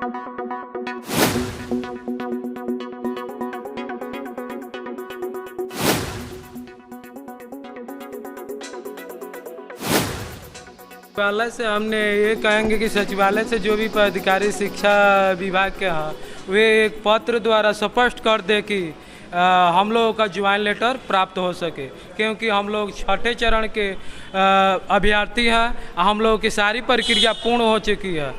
सचिवालय से हमने ये कहेंगे कि सचिवालय से जो भी पदाधिकारी शिक्षा विभाग के हैं वे एक पत्र द्वारा स्पष्ट कर दे कि हम लोगों का ज्वाइन लेटर प्राप्त हो सके, क्योंकि हम लोग छठे चरण के अभ्यर्थी हैं। हम लोगों की सारी प्रक्रिया पूर्ण हो चुकी है।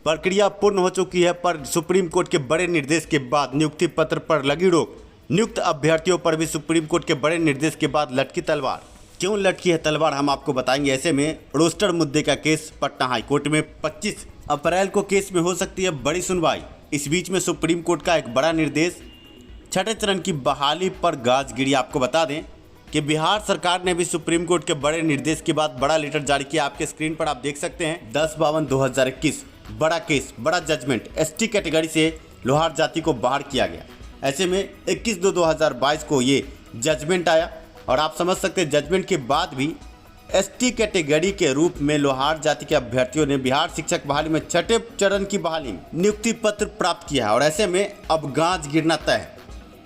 प्रक्रिया पूर्ण हो चुकी है, पर सुप्रीम कोर्ट के बड़े निर्देश के बाद नियुक्ति पत्र पर लगी रोक। नियुक्त अभ्यर्थियों पर भी सुप्रीम कोर्ट के बड़े निर्देश के बाद लटकी तलवार। क्यों लटकी है तलवार, हम आपको बताएंगे। ऐसे में रोस्टर मुद्दे का केस पटना हाई कोर्ट में 25 अप्रैल को केस में हो सकती है बड़ी सुनवाई। इस बीच में सुप्रीम कोर्ट का एक बड़ा निर्देश, छठे चरण की बहाली पर गाज गिरी। आपको बता दें कि बिहार सरकार ने भी सुप्रीम कोर्ट के बड़े निर्देश के बाद बड़ा लेटर जारी किया। आपके स्क्रीन पर आप देख सकते हैं 10/52/2021 बड़ा केस, बड़ा जजमेंट। एसटी कैटेगरी से लोहार जाति को बाहर किया गया। ऐसे में 21/2/2022 को ये जजमेंट आया और आप समझ सकते हैं जजमेंट के बाद भी एसटी कैटेगरी के रूप में लोहार जाति के अभ्यर्थियों ने बिहार शिक्षक बहाली में छठे चरण की बहाली में नियुक्ति पत्र प्राप्त किया है। और ऐसे में अब गाज गिरना तय है।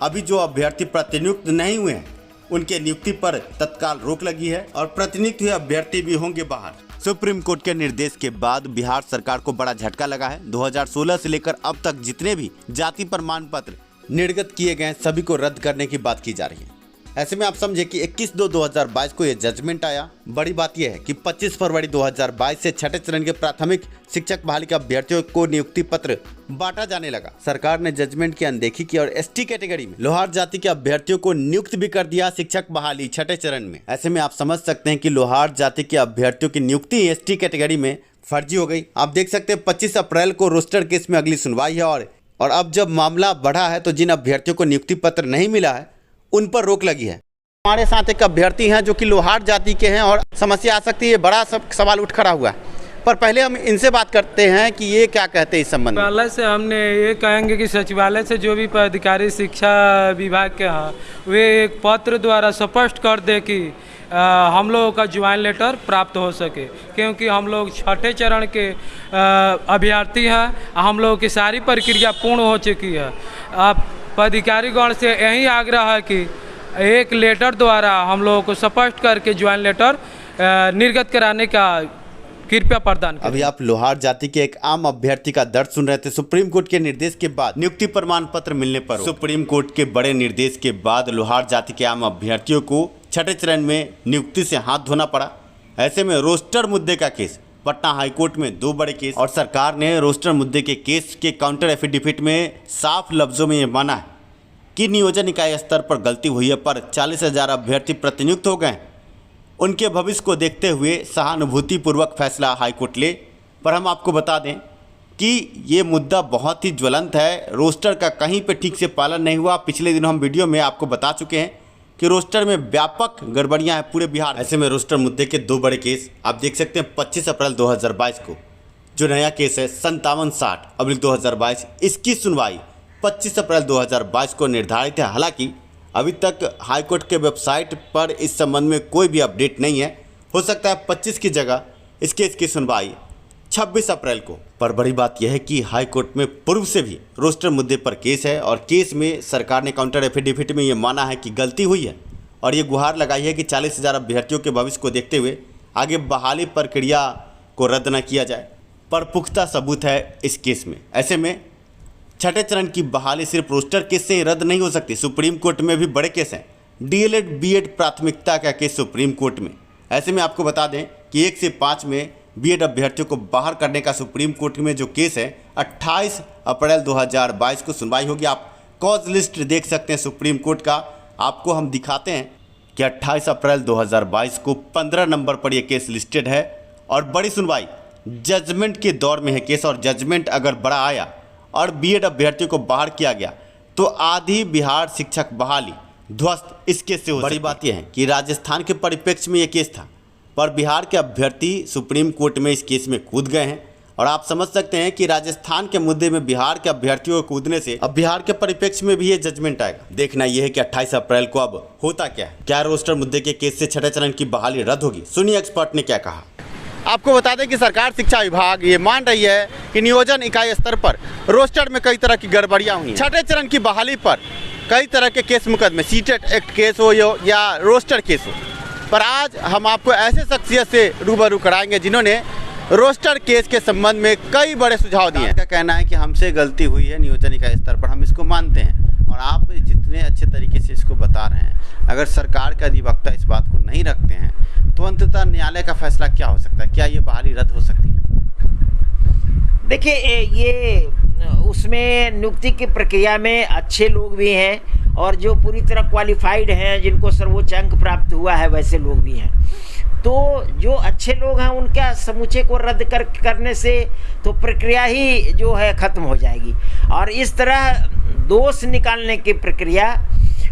अभी जो अभ्यर्थी प्रतिनियुक्त नहीं हुए हैं उनके नियुक्ति पर तत्काल रोक लगी है और प्रतिनियुक्त हुए अभ्यर्थी भी होंगे बाहर। सुप्रीम कोर्ट के निर्देश के बाद बिहार सरकार को बड़ा झटका लगा है। 2016 से लेकर अब तक जितने भी जाति प्रमाण पत्र निर्गत किए गए सभी को रद्द करने की बात की जा रही है। ऐसे में आप समझे कि 21/2/2022 को यह जजमेंट आया। बड़ी बात यह है कि 25 फरवरी 2022 से छठे चरण के प्राथमिक शिक्षक बहाली के अभ्यर्थियों को नियुक्ति पत्र बांटा जाने लगा। सरकार ने जजमेंट की अनदेखी की और एसटी कैटेगरी में लोहार जाति के अभ्यर्थियों को नियुक्त भी कर दिया शिक्षक बहाली छठे चरण में। ऐसे में आप समझ सकते हैं कि लोहार जाति के अभ्यर्थियों की नियुक्ति एसटी कैटेगरी में फर्जी हो गई। आप देख सकते हैं 25 अप्रैल को रोस्टर केस में अगली सुनवाई है और अब जब मामला बढ़ा है तो जिन अभ्यर्थियों को नियुक्ति पत्र नहीं मिला है उन पर रोक लगी है। हमारे साथ एक अभ्यर्थी हैं जो कि लोहार जाति के हैं और समस्या आ सकती है, बड़ा सवाल उठ खड़ा हुआ है। पर पहले हम इनसे बात करते हैं कि ये क्या कहते हैं इस संबंध में। सचिवालय से हमने ये कहेंगे कि सचिवालय से जो भी पदाधिकारी शिक्षा विभाग के हैं वे एक पत्र द्वारा स्पष्ट कर दे कि हम लोगों का ज्वाइन लेटर प्राप्त हो सके, क्योंकि हम लोग छठे चरण के अभ्यर्थी हैं। हम लोगों की सारी प्रक्रिया पूर्ण हो चुकी है। अब पदाधिकारीगण से यही आग्रह है कि एक लेटर द्वारा हम लोगों को स्पष्ट करके ज्वाइन लेटर निर्गत कराने का कृपया प्रदान करें। अभी आप लोहार जाति के एक आम अभ्यर्थी का दर्द सुन रहे थे। सुप्रीम कोर्ट के निर्देश के बाद नियुक्ति प्रमाण पत्र मिलने पर सुप्रीम कोर्ट के बड़े निर्देश के बाद लोहार जाति के आम अभ्यर्थियों को छठे चरण में नियुक्ति से हाथ धोना पड़ा। ऐसे में रोस्टर मुद्दे का केस पटना हाईकोर्ट में 2 बड़े केस और सरकार ने रोस्टर मुद्दे के केस के काउंटर एफिडेविट में साफ लफ्जों में ये माना है कि नियोजन इकाई स्तर पर गलती हुई है, पर 40,000 अभ्यर्थी प्रतिनियुक्त हो गए। उनके भविष्य को देखते हुए सहानुभूतिपूर्वक फैसला हाईकोर्ट ले। पर हम आपको बता दें कि ये मुद्दा बहुत ही ज्वलंत है। रोस्टर का कहीं पे ठीक से पालन नहीं हुआ। पिछले दिनों हम वीडियो में आपको बता चुके हैं कि रोस्टर में व्यापक गड़बड़ियां हैं पूरे बिहार। ऐसे में रोस्टर मुद्दे के 2 बड़े केस आप देख सकते हैं। 25 अप्रैल 2022 को जो नया केस है 5760/2022, इसकी सुनवाई 25 अप्रैल 2022 को निर्धारित है। हालांकि अभी तक हाईकोर्ट के वेबसाइट पर इस संबंध में कोई भी अपडेट नहीं है। हो सकता है 25 की जगह इस केस की सुनवाई 26 अप्रैल को। पर बड़ी बात यह है कि हाईकोर्ट में पूर्व से भी रोस्टर मुद्दे पर केस है और केस में सरकार ने काउंटर एफिडेविट में ये माना है कि गलती हुई है और ये गुहार लगाई है कि 40,000 अभ्यर्थियों के भविष्य को देखते हुए आगे बहाली प्रक्रिया को रद्द न किया जाए। पर पुख्ता सबूत है इस केस में। ऐसे में छठे चरण की बहाली सिर्फ रोस्टर केस से ही रद्द नहीं हो सकती। सुप्रीम कोर्ट में भी बड़े केस हैं। डीएलएड बीएड प्राथमिकता का केस सुप्रीम कोर्ट में। ऐसे में आपको बता दें कि 1 से 5 में बीएड अभ्यर्थियों को बाहर करने का सुप्रीम कोर्ट में जो केस है 28 अप्रैल 2022 को सुनवाई होगी। आप कॉज लिस्ट देख सकते हैं सुप्रीम कोर्ट का। आपको हम दिखाते हैं कि 28 अप्रैल 2022 को 15 नंबर पर यह केस लिस्टेड है और बड़ी सुनवाई जजमेंट के दौर में है केस। और जजमेंट अगर बड़ा आया और बीएड अभ्यर्थियों को बाहर किया गया तो आधी बिहार शिक्षक बहाली ध्वस्त इस केस से हो। बड़ी बात यह है कि राजस्थान के परिप्रेक्ष्य में यह केस था, पर बिहार के अभ्यर्थी सुप्रीम कोर्ट में इस केस में कूद गए हैं। और आप समझ सकते हैं कि राजस्थान के मुद्दे में बिहार के अभ्यर्थियों को कूदने से अब बिहार के परिप्रेक्ष्य में भी ये जजमेंट आएगा। देखना यह है कि 28 अप्रैल को अब होता क्या है। क्या रोस्टर मुद्दे के केस से छठे चरण की बहाली रद्द होगी? सुनिए एक्सपर्ट ने क्या कहा। आपको बता दें कि सरकार शिक्षा विभाग ये मान रही है कि नियोजन इकाई स्तर पर रोस्टर में कई तरह की गड़बड़ियां हुई। छठे चरण की बहाली पर कई तरह के केस मुकदमे, सीटेट एक्ट केस हो या रोस्टर केस हो, पर आज हम आपको ऐसे शख्सियत से रूबरू कराएंगे जिन्होंने रोस्टर केस के संबंध में कई बड़े सुझाव दिए हैं। का कहना है कि हमसे गलती हुई है नियोजन इकाई स्तर पर, हम इसको मानते हैं और आप जितने अच्छे तरीके से इसको बता रहे हैं, अगर सरकार के अधिवक्ता इस बात को नहीं रखते हैं तो अंततः न्यायालय का फैसला क्या हो सकता है? क्या ये बहाली रद्द हो सकती है? देखिए, ये उसमें नियुक्ति की प्रक्रिया में अच्छे लोग भी हैं और जो पूरी तरह क्वालिफाइड हैं, जिनको सर्वोच्च अंक प्राप्त हुआ है, वैसे लोग भी हैं। तो जो अच्छे लोग हैं उनका समूचे को रद्द करने से तो प्रक्रिया ही जो है ख़त्म हो जाएगी। और इस तरह दोष निकालने की प्रक्रिया,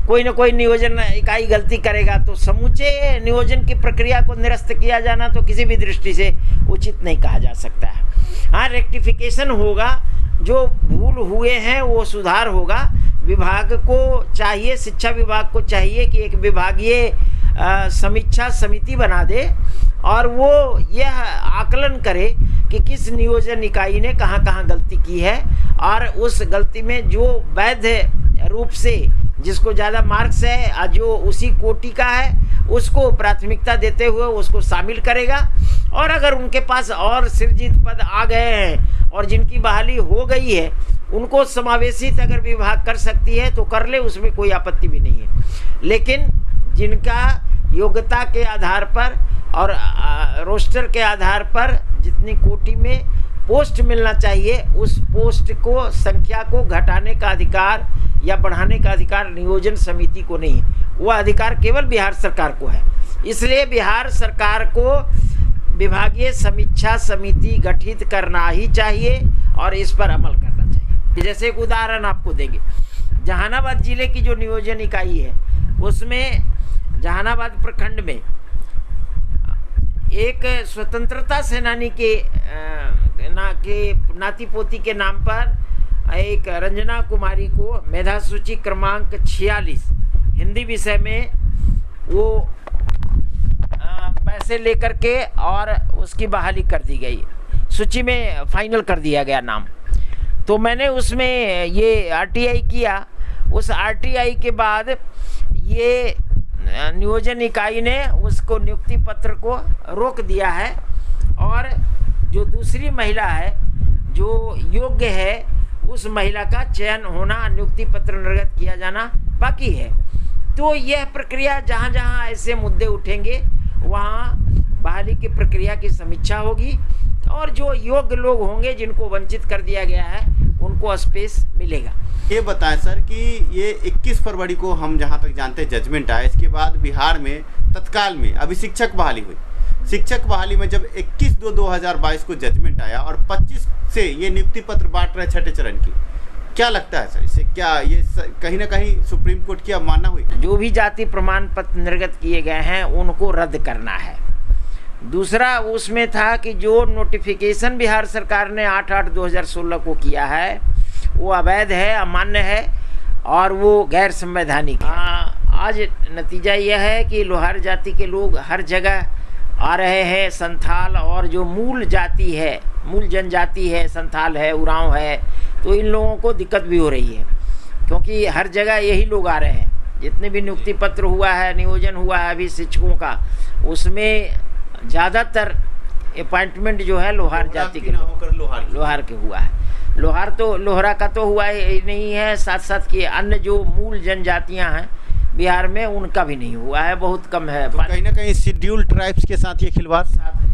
कोई ना कोई नियोजन इकाई गलती करेगा तो समूचे नियोजन की प्रक्रिया को निरस्त किया जाना तो किसी भी दृष्टि से उचित नहीं कहा जा सकता है। हाँ, रेक्टिफिकेशन होगा, जो भूल हुए हैं वो सुधार होगा। विभाग को चाहिए, शिक्षा विभाग को चाहिए कि एक विभागीय समीक्षा समिति बना दे और वो यह आकलन करे कि किस नियोजन इकाई ने कहाँ कहाँ गलती की है और उस गलती में जो वैध रूप से जिसको ज़्यादा मार्क्स है, जो उसी कोटि का है, उसको प्राथमिकता देते हुए उसको शामिल करेगा। और अगर उनके पास और सृजित पद आ गए हैं और जिनकी बहाली हो गई है, उनको समावेशित अगर विभाग कर सकती है तो कर ले, उसमें कोई आपत्ति भी नहीं है। लेकिन जिनका योग्यता के आधार पर और रोस्टर के आधार पर जितनी कोटि में पोस्ट मिलना चाहिए, उस पोस्ट को संख्या को घटाने का अधिकार या बढ़ाने का अधिकार नियोजन समिति को नहीं है। वह अधिकार केवल बिहार सरकार को है। इसलिए बिहार सरकार को विभागीय समीक्षा समिति गठित करना ही चाहिए और इस पर अमल करना चाहिए। जैसे एक उदाहरण आपको देंगे, जहानाबाद जिले की जो नियोजन इकाई है, उसमें जहानाबाद प्रखंड में एक स्वतंत्रता सेनानी के नाती पोती के नाम पर एक रंजना कुमारी को मेधा सूची क्रमांक 46 हिंदी विषय में वो पैसे लेकर के और उसकी बहाली कर दी गई, सूची में फाइनल कर दिया गया नाम। तो मैंने उसमें ये आरटीआई किया। उस आरटीआई के बाद ये नियोजन इकाई ने उसको नियुक्ति पत्र को रोक दिया है और जो दूसरी महिला है जो योग्य है, उस महिला का चयन होना, नियुक्ति पत्र निर्गत किया जाना बाकी है। तो यह प्रक्रिया जहाँ जहाँ ऐसे मुद्दे उठेंगे वहाँ बहाली की प्रक्रिया की समीक्षा होगी और जो योग्य लोग होंगे जिनको वंचित कर दिया गया है उनको स्पेस मिलेगा। ये बताएं सर कि ये 21 फरवरी को हम जहाँ तक जानते हैं जजमेंट आया, इसके बाद बिहार में तत्काल में अभी शिक्षक बहाली हुई। शिक्षक बहाली में जब 21/2/2022 को जजमेंट आया और 25 से ये नियुक्ति पत्र बांट रहे छठे चरण की, क्या लगता है सर इससे क्या ये कहीं ना कहीं सुप्रीम कोर्ट की अवमानना हुई? जो भी जाति प्रमाण पत्र निर्गत किए गए हैं उनको रद्द करना है। दूसरा उसमें था कि जो नोटिफिकेशन बिहार सरकार ने 8/8/2016 को किया है वो अवैध है, अमान्य है और वो गैर संवैधानिक है। आज नतीजा यह है कि लोहार जाति के लोग हर जगह आ रहे हैं। संथाल और जो मूल जाति है, मूल जनजाति है, संथाल है, उरांव है, तो इन लोगों को दिक्कत भी हो रही है क्योंकि हर जगह यही लोग आ रहे हैं। जितने भी नियुक्ति पत्र हुआ है, नियोजन हुआ है अभी शिक्षकों का, उसमें ज़्यादातर अपॉइंटमेंट जो है लोहार जाति के लोहार के हुआ है। लोहार तो लोहरा का तो हुआ ही नहीं है, साथ साथ कि अन्य जो मूल जनजातियां हैं बिहार में उनका भी नहीं हुआ है, बहुत कम है। तो कहीं ना कहीं शेड्यूल्ड ट्राइब्स के साथ ये खिलवाड़,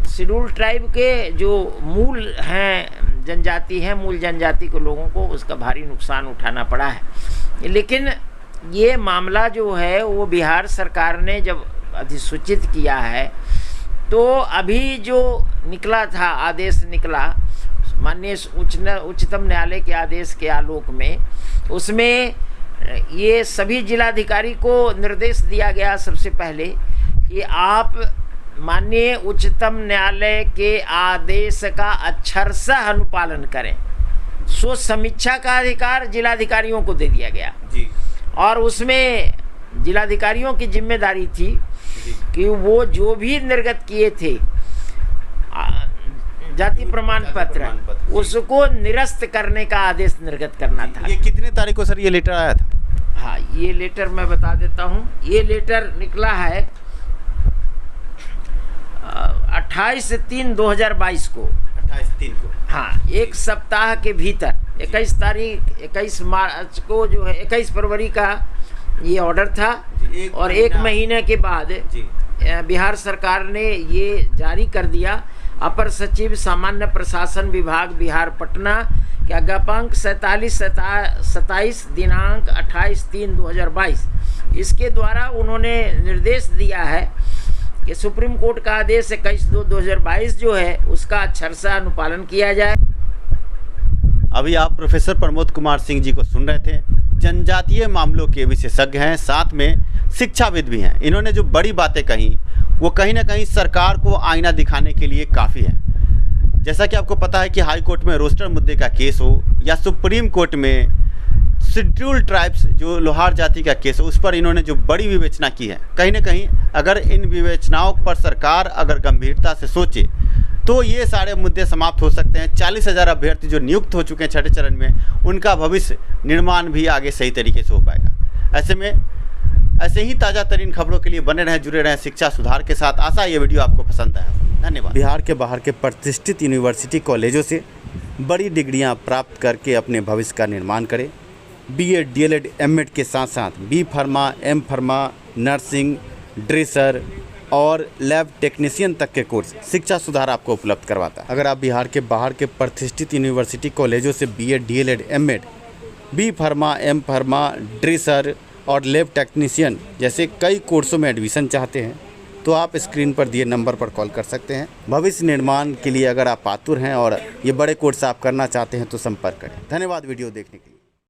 शेड्यूल्ड ट्राइब के जो मूल हैं जनजाति हैं, मूल जनजाति के लोगों को उसका भारी नुकसान उठाना पड़ा है। लेकिन ये मामला जो है वो बिहार सरकार ने जब अधिसूचित किया है तो अभी जो निकला था आदेश निकला माननीय उच्चतम न्यायालय के आदेश के आलोक में, उसमें ये सभी जिलाधिकारी को निर्देश दिया गया सबसे पहले कि आप माननीय उच्चतम न्यायालय के आदेश का अक्षरशः अनुपालन करें। सो समीक्षा का अधिकार जिलाधिकारियों को दे दिया गया जी। और उसमें जिलाधिकारियों की जिम्मेदारी थी कि वो जो भी निर्गत किए थे जाति प्रमाण पत्र उसको निरस्त करने का आदेश निर्गत करना था। ये कितने तारीख को सर ये लेटर आया था? हाँ, ये लेटर मैं बता देता हूँ। ये लेटर निकला है 28/3/2022 को। 28/3 को। हाँ, एक सप्ताह के भीतर 21 मार्च को जो है 21 फरवरी का ये ऑर्डर था और एक महीने के बाद बिहार सरकार ने ये जारी कर दिया। अपर सचिव सामान्य प्रशासन विभाग बिहार पटना के ज्ञापक 27 दिनांक 28/3/2022 इसके द्वारा उन्होंने निर्देश दिया है कि सुप्रीम कोर्ट का आदेश 21/2/2022 जो है उसका अक्षरशः अनुपालन किया जाए। अभी आप प्रोफेसर प्रमोद कुमार सिंह जी को सुन रहे थे। जनजातीय मामलों के विशेषज्ञ हैं, साथ में शिक्षाविद भी हैं। इन्होंने जो बड़ी बातें कही वो कहीं ना कहीं सरकार को आईना दिखाने के लिए काफ़ी है। जैसा कि आपको पता है कि हाई कोर्ट में रोस्टर मुद्दे का केस हो या सुप्रीम कोर्ट में शेड्यूल ट्राइब्स जो लोहार जाति का केस हो, उस पर इन्होंने जो बड़ी विवेचना की है, कहीं ना कहीं अगर इन विवेचनाओं पर सरकार अगर गंभीरता से सोचे तो ये सारे मुद्दे समाप्त हो सकते हैं। 40,000 अभ्यर्थी जो नियुक्त हो चुके हैं छठे चरण में, उनका भविष्य निर्माण भी आगे सही तरीके से हो पाएगा। ऐसे में ऐसे ही ताज़ा तरीन खबरों के लिए बने रहें, जुड़े रहें शिक्षा सुधार के साथ। आशा ये वीडियो आपको पसंद आया। धन्यवाद। बिहार के बाहर के प्रतिष्ठित यूनिवर्सिटी कॉलेजों से बड़ी डिग्रियां प्राप्त करके अपने भविष्य का निर्माण करें। बीएड, डीएलएड, एमएड के साथ साथ B pharma, M pharma, nursing, dresser और लैब टेक्नीशियन तक के कोर्स शिक्षा सुधार आपको उपलब्ध करवाता है। अगर आप बिहार के बाहर के प्रतिष्ठित यूनिवर्सिटी कॉलेजों से B Ed, D El Ed, M Ed, B pharma, M pharma, dresser और लैब टेक्नीशियन जैसे कई कोर्सों में एडमिशन चाहते हैं तो आप स्क्रीन पर दिए नंबर पर कॉल कर सकते हैं। भविष्य निर्माण के लिए अगर आप आतुर हैं और ये बड़े कोर्स आप करना चाहते हैं तो संपर्क करें। धन्यवाद वीडियो देखने के लिए।